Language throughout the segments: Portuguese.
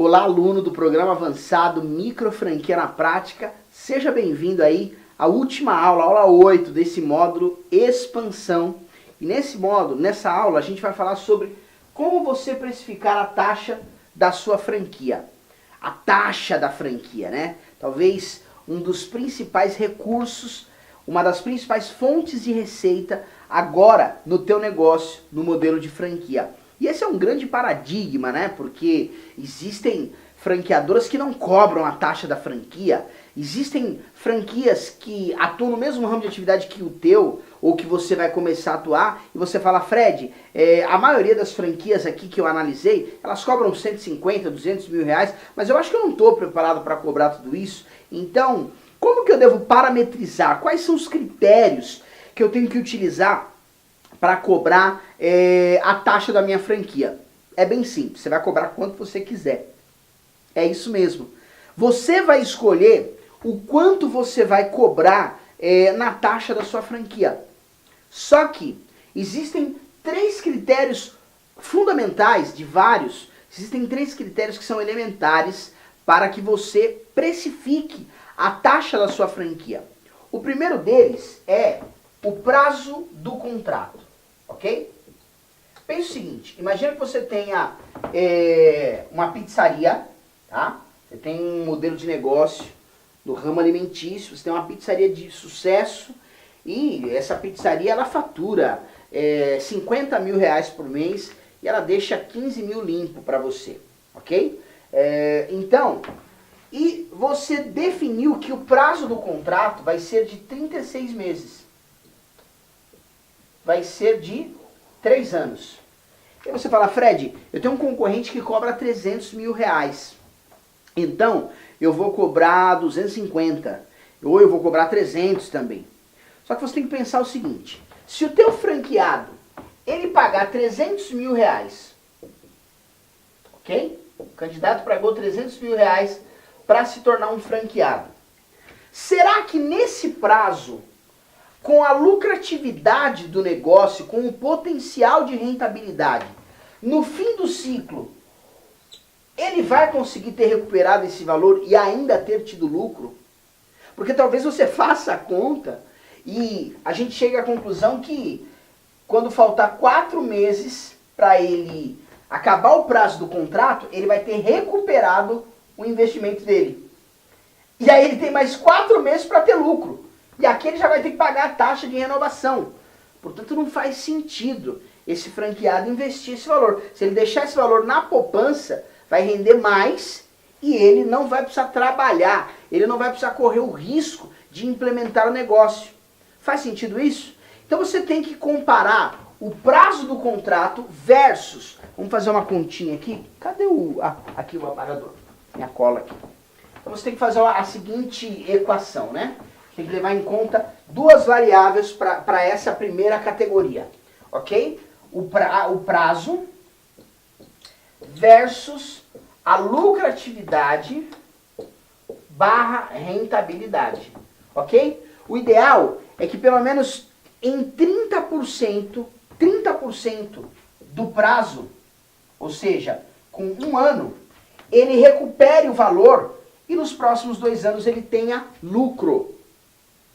Olá, aluno do programa avançado Micro Franquia na Prática, seja bem-vindo aí à última aula, aula 8 desse módulo Expansão. E nessa aula, a gente vai falar sobre como você precificar a taxa da sua franquia. A taxa da franquia, né? Talvez um dos principais recursos, uma das principais fontes de receita agora no teu negócio, no modelo de franquia. E esse é um grande paradigma, né? Porque existem franqueadoras que não cobram a taxa da franquia, existem franquias que atuam no mesmo ramo de atividade que o teu, ou que você vai começar a atuar, e você fala, Fred, a maioria das franquias aqui que eu analisei, elas cobram 150, 200 mil reais, mas eu acho que eu não estou preparado para cobrar tudo isso. Então, como que eu devo parametrizar? Quais são os critérios que eu tenho que utilizar para cobrar a taxa da minha franquia? É bem simples, você vai cobrar quanto você quiser. É isso mesmo. Você vai escolher o quanto você vai cobrar na taxa da sua franquia. Só que existem três critérios fundamentais, de vários, existem três critérios que são elementares para que você precifique a taxa da sua franquia. O primeiro deles é o prazo do contrato. Ok? Pense o seguinte, imagina que você tenha uma pizzaria, tá? Você tem um modelo de negócio no ramo alimentício, você tem uma pizzaria de sucesso e essa pizzaria ela fatura 50 mil reais por mês e ela deixa 15 mil limpo para você, ok? Então, e você definiu que o prazo do contrato vai ser de 36 meses. Vai ser de 3 anos. E você fala, Fred, eu tenho um concorrente que cobra 300 mil reais. Então, eu vou cobrar 250. Ou eu vou cobrar 300 também. Só que você tem que pensar o seguinte. Se o teu franqueado, ele pagar 300 mil reais, ok? O candidato pagou 300 mil reais para se tornar um franqueado. Será que nesse prazo, com a lucratividade do negócio, com o potencial de rentabilidade, no fim do ciclo, ele vai conseguir ter recuperado esse valor e ainda ter tido lucro? Porque talvez você faça a conta e a gente chegue à conclusão que quando faltar 4 meses para ele acabar o prazo do contrato, ele vai ter recuperado o investimento dele. E aí ele tem mais 4 meses para ter lucro. E aqui ele já vai ter que pagar a taxa de renovação. Portanto, não faz sentido esse franqueado investir esse valor. Se ele deixar esse valor na poupança, vai render mais e ele não vai precisar trabalhar. Ele não vai precisar correr o risco de implementar o negócio. Faz sentido isso? Então você tem que comparar o prazo do contrato versus... Vamos fazer uma continha aqui. Cadê aqui o apagador? Minha cola aqui. Então você tem que fazer a seguinte equação, né? Tem que levar em conta duas variáveis para essa primeira categoria, ok? O prazo versus a lucratividade barra rentabilidade, ok? O ideal é que pelo menos em 30% do prazo, ou seja, com 1 ano, ele recupere o valor e nos próximos 2 anos ele tenha lucro.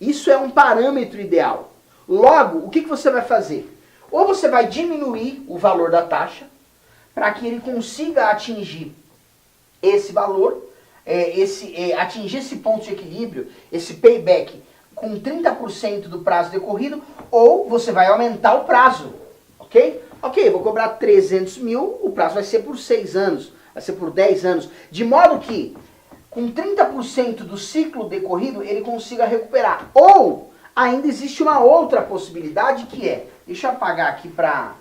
Isso é um parâmetro ideal. Logo, o que você vai fazer? Ou você vai diminuir o valor da taxa para que ele consiga atingir esse valor, atingir esse ponto de equilíbrio, esse payback com 30% do prazo decorrido, ou você vai aumentar o prazo, ok? Ok, eu vou cobrar 300 mil, o prazo vai ser por 6 anos, vai ser por 10 anos, de modo que com 30% do ciclo decorrido, ele consiga recuperar. Ou, ainda existe uma outra possibilidade que é, deixa eu apagar aqui para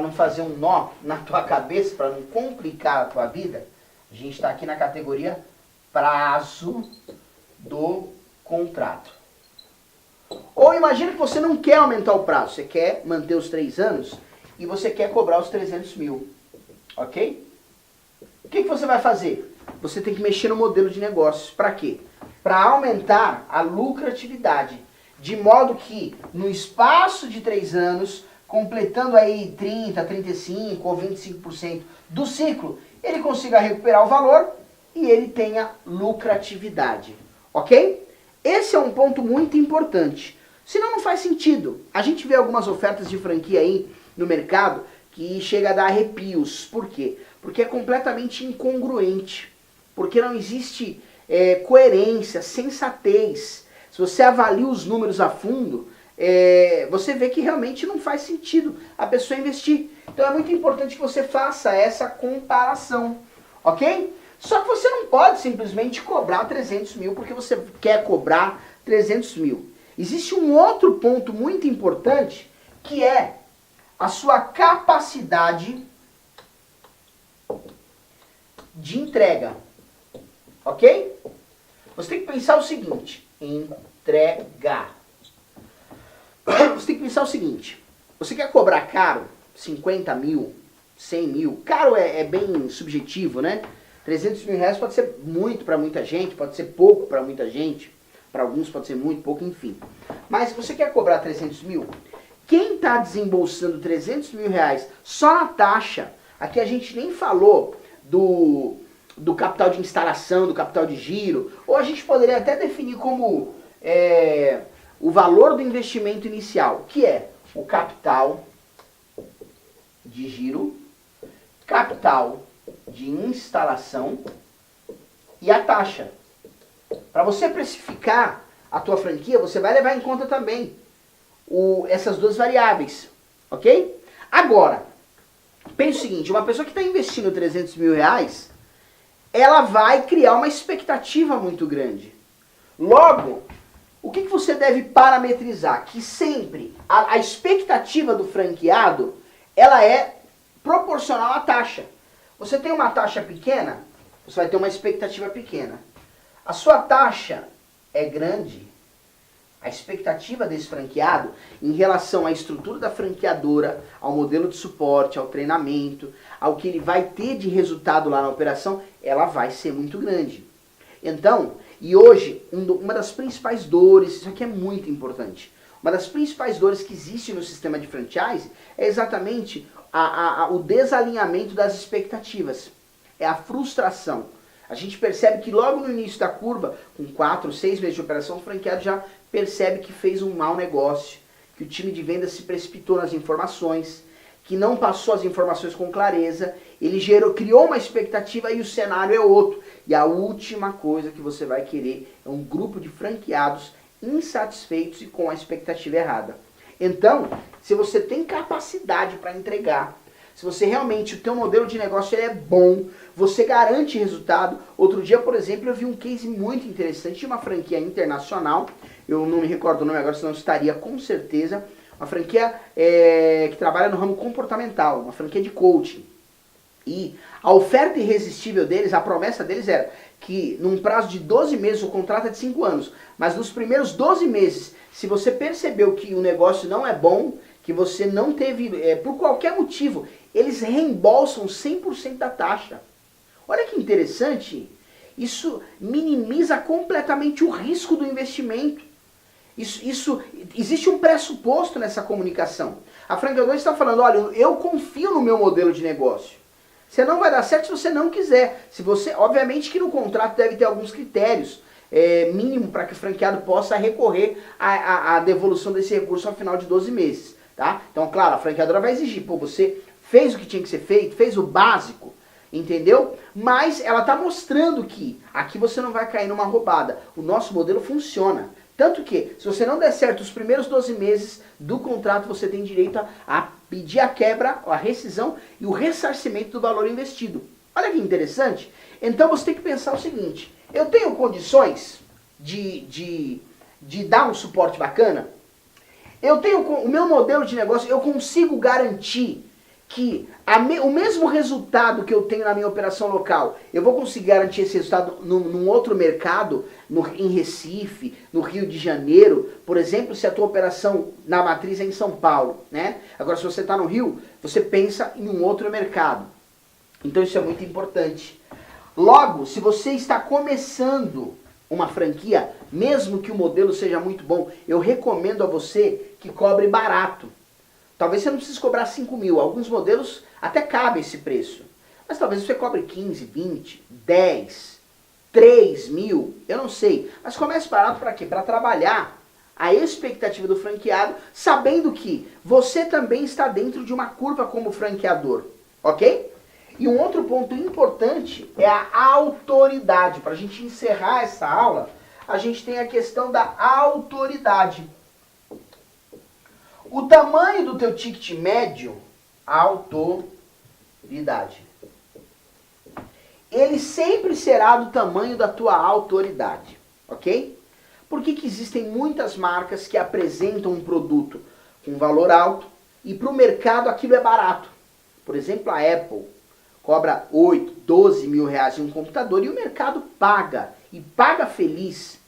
não fazer um nó na tua cabeça, para não complicar a tua vida. A gente está aqui na categoria prazo do contrato. Ou imagina que você não quer aumentar o prazo, você quer manter os 3 anos e você quer cobrar os 300 mil. Ok? O que você vai fazer? Você tem que mexer no modelo de negócio. Para quê? Para aumentar a lucratividade. De modo que, no espaço de 3 anos, completando aí 30%, 35% ou 25% do ciclo, ele consiga recuperar o valor e ele tenha lucratividade, ok? Esse é um ponto muito importante. Senão não faz sentido. A gente vê algumas ofertas de franquia aí no mercado que chega a dar arrepios. Por quê? Porque é completamente incongruente. Porque não existe coerência, sensatez. Se você avalia os números a fundo, você vê que realmente não faz sentido a pessoa investir. Então é muito importante que você faça essa comparação, ok? Só que você não pode simplesmente cobrar 300 mil porque você quer cobrar 300 mil. Existe um outro ponto muito importante que é a sua capacidade de entrega, ok? Você tem que pensar o seguinte, entregar. Você tem que pensar o seguinte, você quer cobrar caro, 50 mil, 100 mil, caro é bem subjetivo, né? 300 mil reais pode ser muito para muita gente, pode ser pouco para muita gente, para alguns pode ser muito, pouco, enfim. Mas se você quer cobrar 300 mil, quem está desembolsando 300 mil reais só na taxa, aqui a gente nem falou do capital de instalação, do capital de giro, ou a gente poderia até definir como o valor do investimento inicial, que é o capital de giro, capital de instalação e a taxa. Para você precificar a tua franquia, você vai levar em conta também essas duas variáveis, ok? Agora, pense o seguinte, uma pessoa que está investindo 300 mil reais, ela vai criar uma expectativa muito grande. Logo, o que você deve parametrizar? Que sempre a expectativa do franqueado, ela é proporcional à taxa. Você tem uma taxa pequena, você vai ter uma expectativa pequena. A sua taxa é grande, a expectativa desse franqueado em relação à estrutura da franqueadora, ao modelo de suporte, ao treinamento, ao que ele vai ter de resultado lá na operação, ela vai ser muito grande. Então, e hoje, uma das principais dores, isso aqui é muito importante, uma das principais dores que existe no sistema de franchise é exatamente o desalinhamento das expectativas, é a frustração. A gente percebe que logo no início da curva, com 4, 6 meses de operação, o franqueado já percebe que fez um mau negócio, que o time de venda se precipitou nas informações, que não passou as informações com clareza, ele criou uma expectativa e o cenário é outro. E a última coisa que você vai querer é um grupo de franqueados insatisfeitos e com a expectativa errada. Então, se você tem capacidade para entregar, se você realmente, o teu modelo de negócio é bom, você garante resultado. Outro dia, por exemplo, eu vi um case muito interessante de uma franquia internacional, eu não me recordo o nome agora, senão eu estaria com certeza, uma franquia que trabalha no ramo comportamental, uma franquia de coaching. E a oferta irresistível deles, a promessa deles era que num prazo de 12 meses, o contrato é de 5 anos, mas nos primeiros 12 meses, se você percebeu que o negócio não é bom, que você não teve, por qualquer motivo, eles reembolsam 100% da taxa. Olha que interessante, isso minimiza completamente o risco do investimento. Existe um pressuposto nessa comunicação. A franqueadora está falando, olha, eu confio no meu modelo de negócio. Você não vai dar certo se você não quiser. Se você, obviamente que no contrato deve ter alguns critérios mínimo para que o franqueado possa recorrer à devolução desse recurso ao final de 12 meses. Tá? Então, claro, a franqueadora vai exigir, pô, você fez o que tinha que ser feito, fez o básico, entendeu? Mas ela está mostrando que aqui você não vai cair numa roubada. O nosso modelo funciona. Tanto que, se você não der certo os primeiros 12 meses do contrato, você tem direito a pedir a quebra, a rescisão e o ressarcimento do valor investido. Olha que interessante. Então você tem que pensar o seguinte, eu tenho condições de dar um suporte bacana? Eu tenho o meu modelo de negócio, eu consigo garantir que o mesmo resultado que eu tenho na minha operação local, eu vou conseguir garantir esse resultado num outro mercado, em Recife, no Rio de Janeiro, por exemplo, se a tua operação na matriz é em São Paulo, né? Agora, se você está no Rio, você pensa em um outro mercado. Então isso é muito importante. Logo, se você está começando uma franquia, mesmo que o modelo seja muito bom, eu recomendo a você que cobre barato. Talvez você não precise cobrar 5 mil, alguns modelos até cabe esse preço. Mas talvez você cobre 15, 20, 10, 3 mil, eu não sei. Mas comece barato para quê? Para trabalhar a expectativa do franqueado, sabendo que você também está dentro de uma curva como franqueador, ok? E um outro ponto importante é a autoridade. Para a gente encerrar essa aula, a gente tem a questão da autoridade. O tamanho do teu ticket médio, autoridade. Ele sempre será do tamanho da tua autoridade, ok? Por que existem muitas marcas que apresentam um produto com valor alto e para o mercado aquilo é barato? Por exemplo, a Apple cobra 8, 12 mil reais em um computador e o mercado paga, e paga feliz.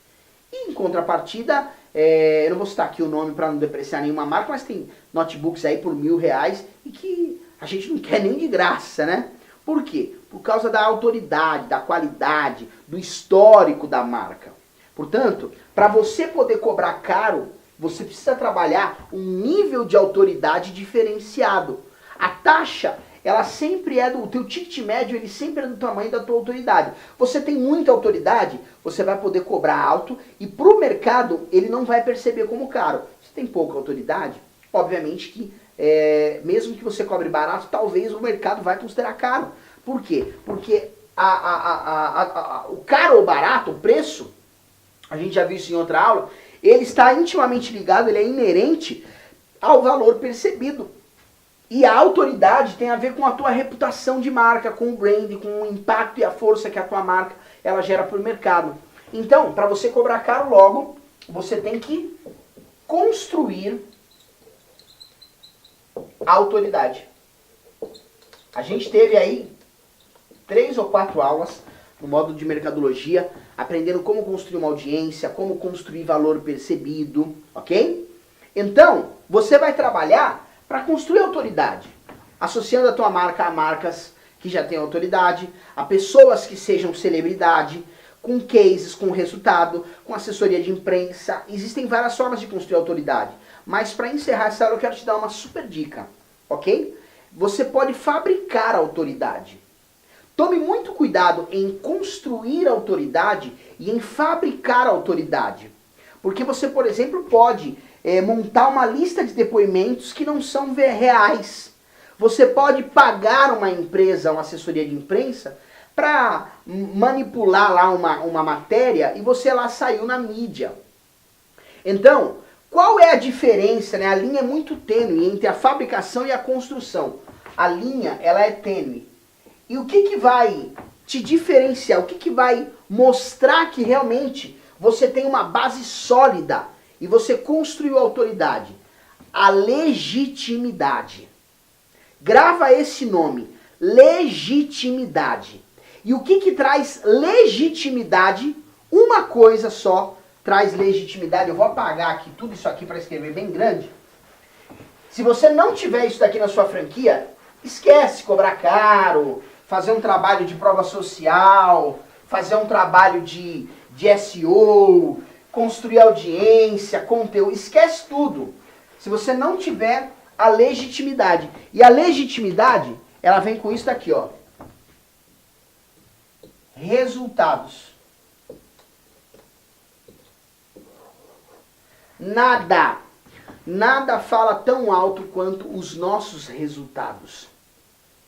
E em contrapartida, eu não vou citar aqui o nome para não depreciar nenhuma marca, mas tem notebooks aí por R$ 1.000 e que a gente não quer nem de graça, né? Por quê? Por causa da autoridade, da qualidade, do histórico da marca. Portanto, para você poder cobrar caro, você precisa trabalhar um nível de autoridade diferenciado. A taxa, ela sempre é o teu ticket médio, ele sempre é do tamanho da tua autoridade. Você tem muita autoridade, você vai poder cobrar alto e para o mercado ele não vai perceber como caro. Você tem pouca autoridade, obviamente que mesmo que você cobre barato, talvez o mercado vai considerar caro. Por quê? Porque o caro ou barato, o preço, a gente já viu isso em outra aula, ele está intimamente ligado, ele é inerente ao valor percebido. E a autoridade tem a ver com a tua reputação de marca, com o brand, com o impacto e a força que a tua marca ela gera para o mercado. Então, para você cobrar caro logo, você tem que construir a autoridade. A gente teve aí 3 ou 4 aulas no módulo de mercadologia, aprendendo como construir uma audiência, como construir valor percebido, ok? Então, você vai trabalhar para construir autoridade, associando a tua marca a marcas que já têm autoridade, a pessoas que sejam celebridade, com cases, com resultado, com assessoria de imprensa. Existem várias formas de construir autoridade, mas para encerrar essa aula eu quero te dar uma super dica, ok? Você pode fabricar autoridade. Tome muito cuidado em construir autoridade e em fabricar autoridade. Porque você, por exemplo, pode montar uma lista de depoimentos que não são reais. Você pode pagar uma empresa, uma assessoria de imprensa, para manipular lá uma matéria e você lá saiu na mídia. Então, qual é a diferença, né? A linha é muito tênue entre a fabricação e a construção. A linha, ela é tênue. E o que vai te diferenciar? O que vai mostrar que realmente você tem uma base sólida e você construiu autoridade? A legitimidade. Grava esse nome, legitimidade. E o que traz legitimidade? Uma coisa só traz legitimidade. Eu vou apagar aqui tudo isso aqui para escrever bem grande. Se você não tiver isso daqui na sua franquia, esquece cobrar caro, fazer um trabalho de prova social, fazer um trabalho de SEO, construir audiência, conteúdo, esquece tudo. Se você não tiver a legitimidade. E a legitimidade, ela vem com isso daqui, ó. Resultados. Nada fala tão alto quanto os nossos resultados.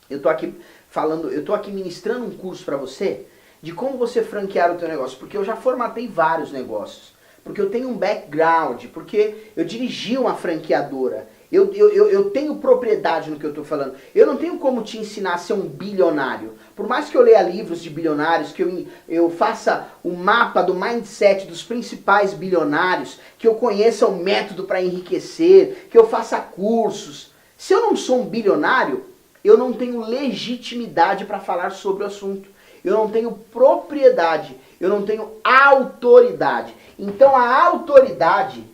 Eu tô aqui ministrando um curso para você de como você franquear o teu negócio, porque eu já formatei vários negócios, porque eu tenho um background, porque eu dirigi uma franqueadora, eu tenho propriedade no que eu estou falando. Eu não tenho como te ensinar a ser um bilionário. Por mais que eu leia livros de bilionários, que eu faça o mapa do mindset dos principais bilionários, que eu conheça o método para enriquecer, que eu faça cursos. Se eu não sou um bilionário, eu não tenho legitimidade para falar sobre o assunto. Eu não tenho propriedade, eu não tenho autoridade. Então a autoridade,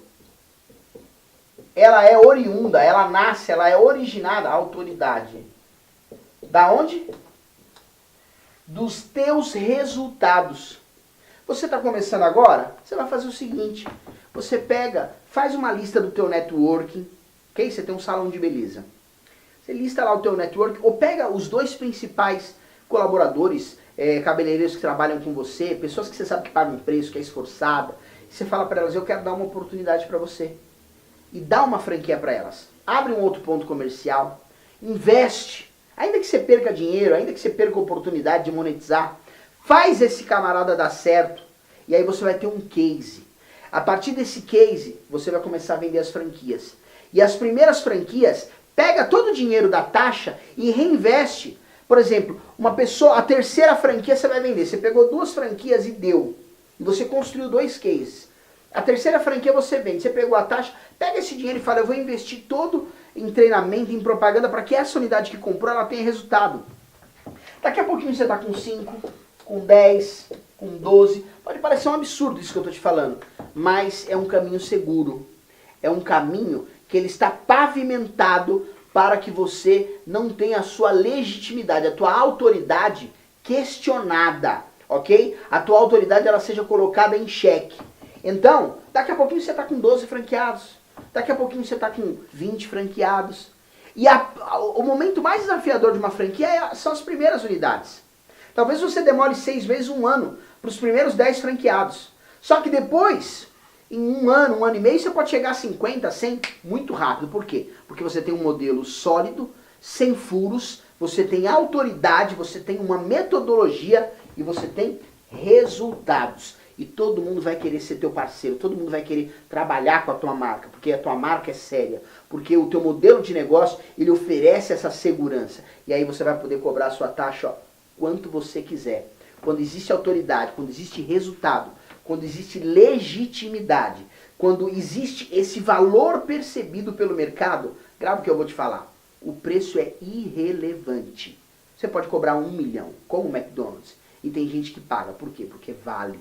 ela é oriunda, ela nasce, ela é originada, a autoridade. Da onde? Dos teus resultados. Você está começando agora? Você vai fazer o seguinte, você pega, faz uma lista do teu networking, ok? Você tem um salão de beleza. Você lista lá o teu network, ou pega os 2 principais colaboradores, cabeleireiros que trabalham com você, pessoas que você sabe que pagam preço, que é esforçada, e você fala para elas, eu quero dar uma oportunidade para você. E dá uma franquia para elas. Abre um outro ponto comercial, investe, ainda que você perca dinheiro, ainda que você perca a oportunidade de monetizar, faz esse camarada dar certo, e aí você vai ter um case. A partir desse case, você vai começar a vender as franquias. E as primeiras franquias, pega todo o dinheiro da taxa e reinveste. Por exemplo, uma pessoa, a terceira franquia você vai vender. Você pegou 2 franquias e deu. E você construiu 2 cases. A terceira franquia você vende. Você pegou a taxa, pega esse dinheiro e fala, eu vou investir todo em treinamento, em propaganda, para que essa unidade que comprou, ela tenha resultado. Daqui a pouquinho você está com 5, com 10, com 12. Pode parecer um absurdo isso que eu estou te falando. Mas é um caminho seguro. É um caminho que ele está pavimentado para que você não tenha a sua legitimidade, a tua autoridade questionada, ok? A tua autoridade ela seja colocada em xeque. Então, daqui a pouquinho você está com 12 franqueados, daqui a pouquinho você está com 20 franqueados. E o momento mais desafiador de uma franquia são as primeiras unidades. Talvez você demore 6 meses, 1 ano, para os primeiros 10 franqueados. Só que depois, em 1 ano, 1 ano e meio, você pode chegar a 50, 100 muito rápido. Por quê? Porque você tem um modelo sólido, sem furos, você tem autoridade, você tem uma metodologia e você tem resultados. E todo mundo vai querer ser teu parceiro, todo mundo vai querer trabalhar com a tua marca, porque a tua marca é séria, porque o teu modelo de negócio, ele oferece essa segurança. E aí você vai poder cobrar a sua taxa, ó, quanto você quiser. Quando existe autoridade, quando existe resultado, quando existe legitimidade, quando existe esse valor percebido pelo mercado, grava o que eu vou te falar, o preço é irrelevante. Você pode cobrar 1 milhão, como o McDonald's, e tem gente que paga. Por quê? Porque vale.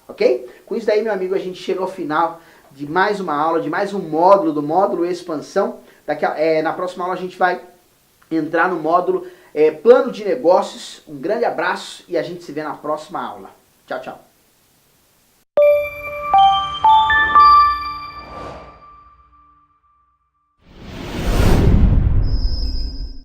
Ok? Com isso daí, meu amigo, a gente chega ao final de mais uma aula, de mais um módulo, do módulo expansão. Na próxima aula a gente vai entrar no módulo plano de negócios. Um grande abraço e a gente se vê na próxima aula. Tchau, tchau.